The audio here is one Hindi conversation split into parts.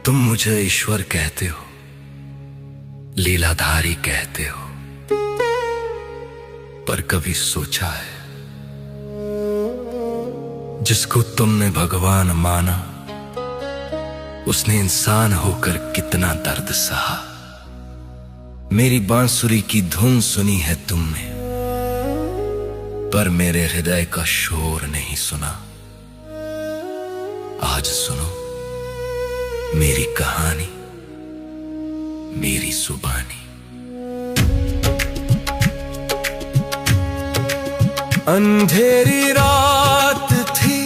तुम मुझे ईश्वर कहते हो, लीलाधारी कहते हो, पर कभी सोचा है जिसको तुमने भगवान माना उसने इंसान होकर कितना दर्द सहा। मेरी बांसुरी की धुन सुनी है तुमने, पर मेरे हृदय का शोर नहीं सुना। आज सुनो मेरी कहानी, मेरी जुबानी। अंधेरी रात थी,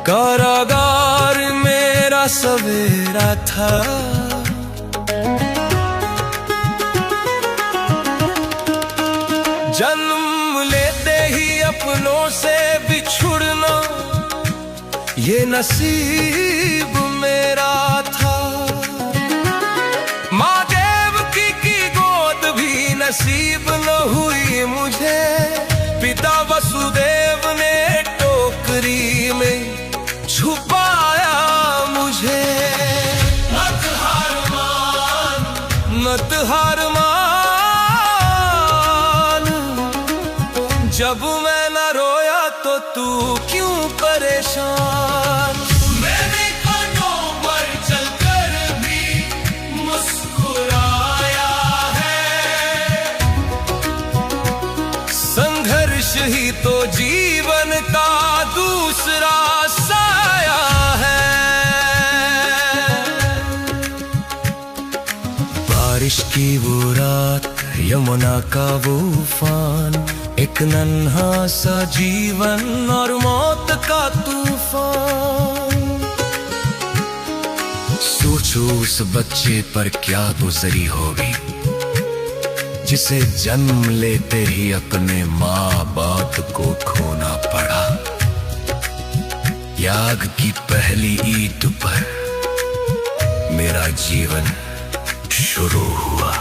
कारागार मेरा सवेरा था। जन्म लेते ही अपनों से बिछुड़ना ये नसीब मेरा था। माँ देवकी की गोद भी नसीब न हुई मुझे। पिता वसुदेव ने टोकरी में छुपाया मुझे। मत हार मान, मत हार मान, जब मैं न रोया तो तू क्यों परेशान। मैंने कांटों पर चलकर भी मुस्कुराया है। संघर्ष ही तो जीवन का दूसरा साया है। बारिश की वो रात, यमुना का वो उफान, एक नन्हा सा जीवन और मौत का तूफान। सोचो उस बच्चे पर क्या गुजरी होगी जिसे जन्म लेते ही अपने माँ बाप को खोना पड़ा। याग की पहली ईद पर मेरा जीवन शुरू हुआ।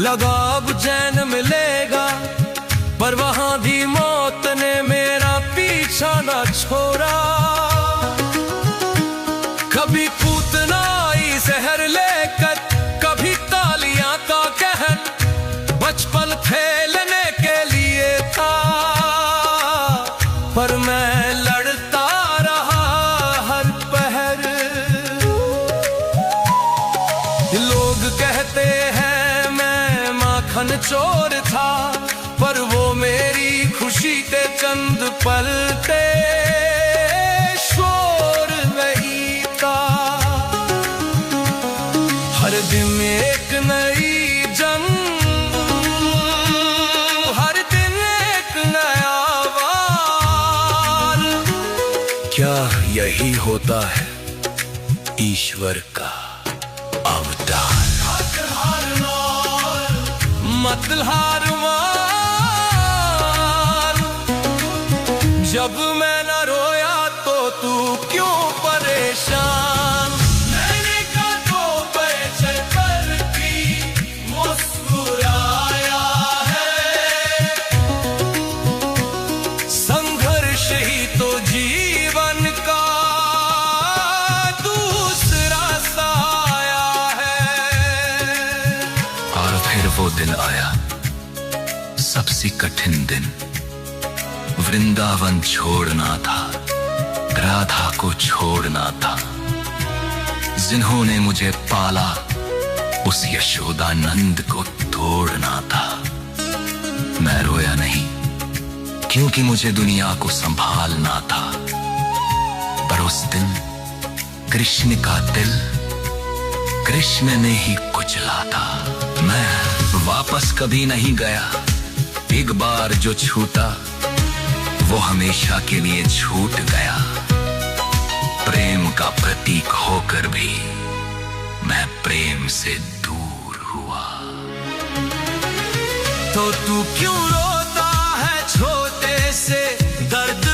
लगा अब चैन मिलेगा, पर वहां भी मौत ने मेरा पीछा न छोड़ा। कभी पूतनाई जहर लेकर, कभी तालियां का कहर। बचपन खेलने के लिए था, पर मैं लड़ता रहा हर पहर। लोग कहते हैं माखन चोर था, पर वो मेरी खुशी के चंद पल थे, शोर नहीं था। हर दिन एक नई जंग, हर दिन एक नया वार। क्या यही होता है ईश्वर का अवतार। मत हार मान, जब मैं न रोया तो तू क्यों परेशान। मैंने कांटों पर चलकर भी मुस्कुराया है। संघर्ष ही तो जीवन का दूसरा साया है। और फिर वो दिन आया, सबसे कठिन दिन। वृंदावन छोड़ना था, राधा को छोड़ना था। जिन्होंने मुझे पाला उस यशोदानंद को तोड़ना था। मैं रोया नहीं, क्योंकि मुझे दुनिया को संभालना था। पर उस दिन कृष्ण का दिल कृष्ण ने ही कुचला था। मैं वापस कभी नहीं गया। एक बार जो छूटा वो हमेशा के लिए छूट गया। प्रेम का प्रतीक होकर भी मैं प्रेम से दूर हुआ। तो तू क्यों रोता है छोटे से दर्द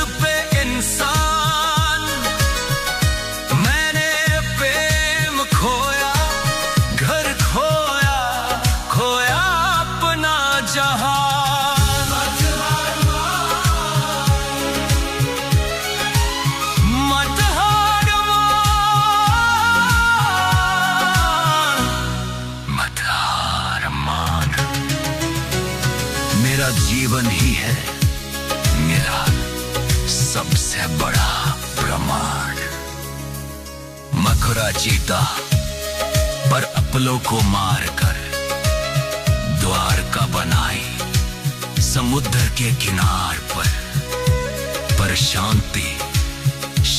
है मेरा सबसे बड़ा प्रमाण। मखुरा जीता पर अपलों को मारकर द्वारका बनाई समुद्र के किनार पर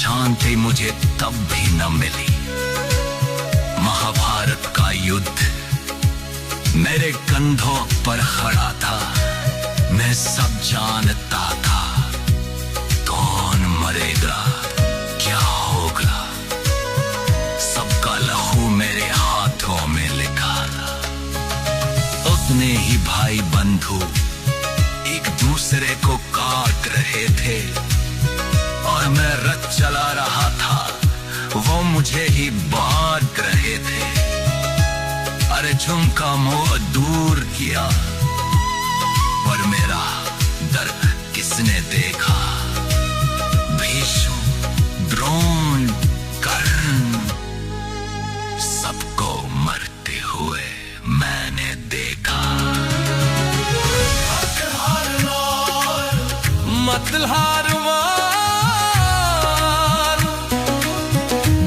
शांति मुझे तब भी न मिली। महाभारत का युद्ध मेरे कंधों पर खड़ा था, मैं सब जानता था कौन मरेगा क्या होगा। सबका लहू मेरे हाथों में लिखा था। उतने ही भाई बंधु एक दूसरे को काट रहे थे और मैं रथ चला रहा था, वो मुझे ही बांट रहे थे। अरे झुमका मोह दूर किया पर मेरा दर्द किसने देखा। भीष्म, द्रोण, कर्ण सबको मरते हुए मैंने देखा। मत हार मान,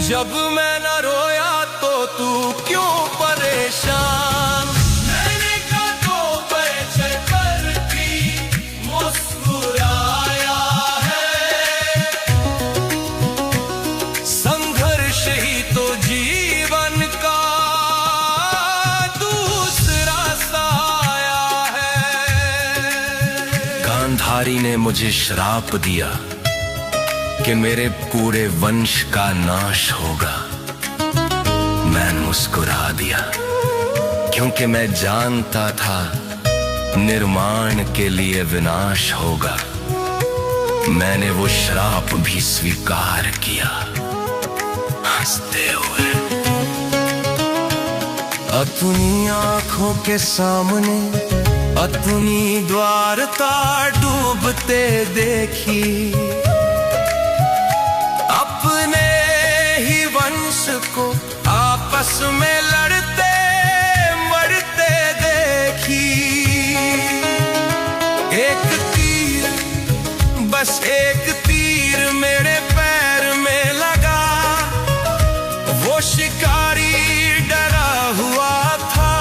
जब मैं न रोया तो तू क्यों परेशान। मैंने कांटों पे चढ़कर भी मुस्कुराया है। संघर्ष ही तो जीवन का दूसरा साया है। गांधारी ने मुझे श्राप दिया कि मेरे पूरे वंश का नाश होगा। मैं मुस्कुरा दिया क्योंकि मैं जानता था निर्माण के लिए विनाश होगा। मैंने वो श्राप भी स्वीकार किया हंसते हुए। अपनी आंखों के सामने अपनी द्वारका डूबते देखी, अपने ही वंश को आपस में लड़ते मरते देखी। एक तीर, बस एक तीर मेरे पैर में लगा। वो शिकारी डरा हुआ था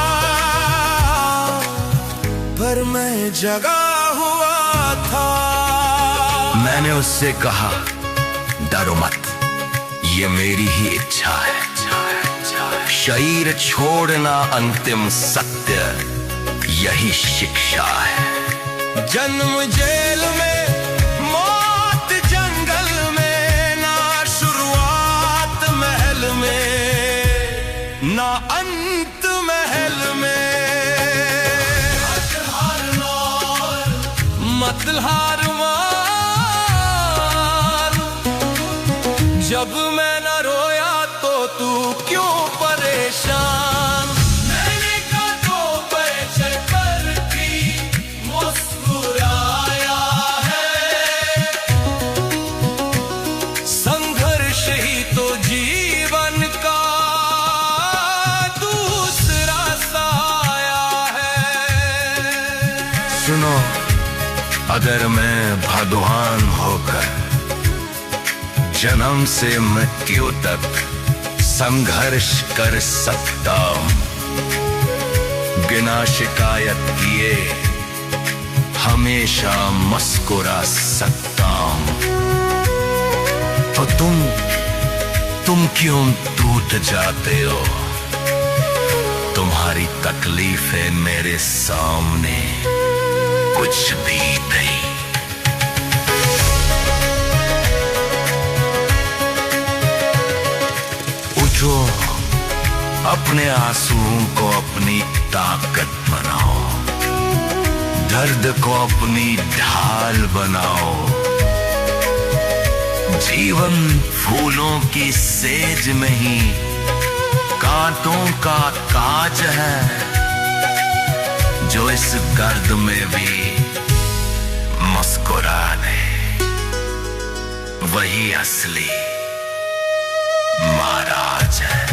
पर मैं जगा हुआ था। मैंने उससे कहा डरो मत, ये मेरी ही इच्छा है। शरीर छोड़ना अंतिम सत्य, यही शिक्षा है। जन्म जेल में, मौत जंगल में, ना शुरुआत महल में ना अंत महल में। मत हार मान, जब मैं न रोया तो तू क्यों परेशान। मैंने कांटों पे चढ़कर भी मुस्कुराया है। संघर्ष ही तो जीवन का दूसरा साया है। सुनो, अगर मैं भगवान होकर जन्म से मृत्यु तक संघर्ष कर सकता हूं, बिना शिकायत किए हमेशा मुस्कुरा सकता हूं, तो तुम क्यों टूट जाते हो। तुम्हारी तकलीफें मेरे सामने कुछ भी नहीं। उठो, अपने आंसुओं को अपनी ताकत बनाओ, दर्द को अपनी ढाल बनाओ। जीवन फूलों की सेज में ही कांटों का ताज है, जो इस गर्द में भी मुस्कुरा दे, वही असली महाराज है।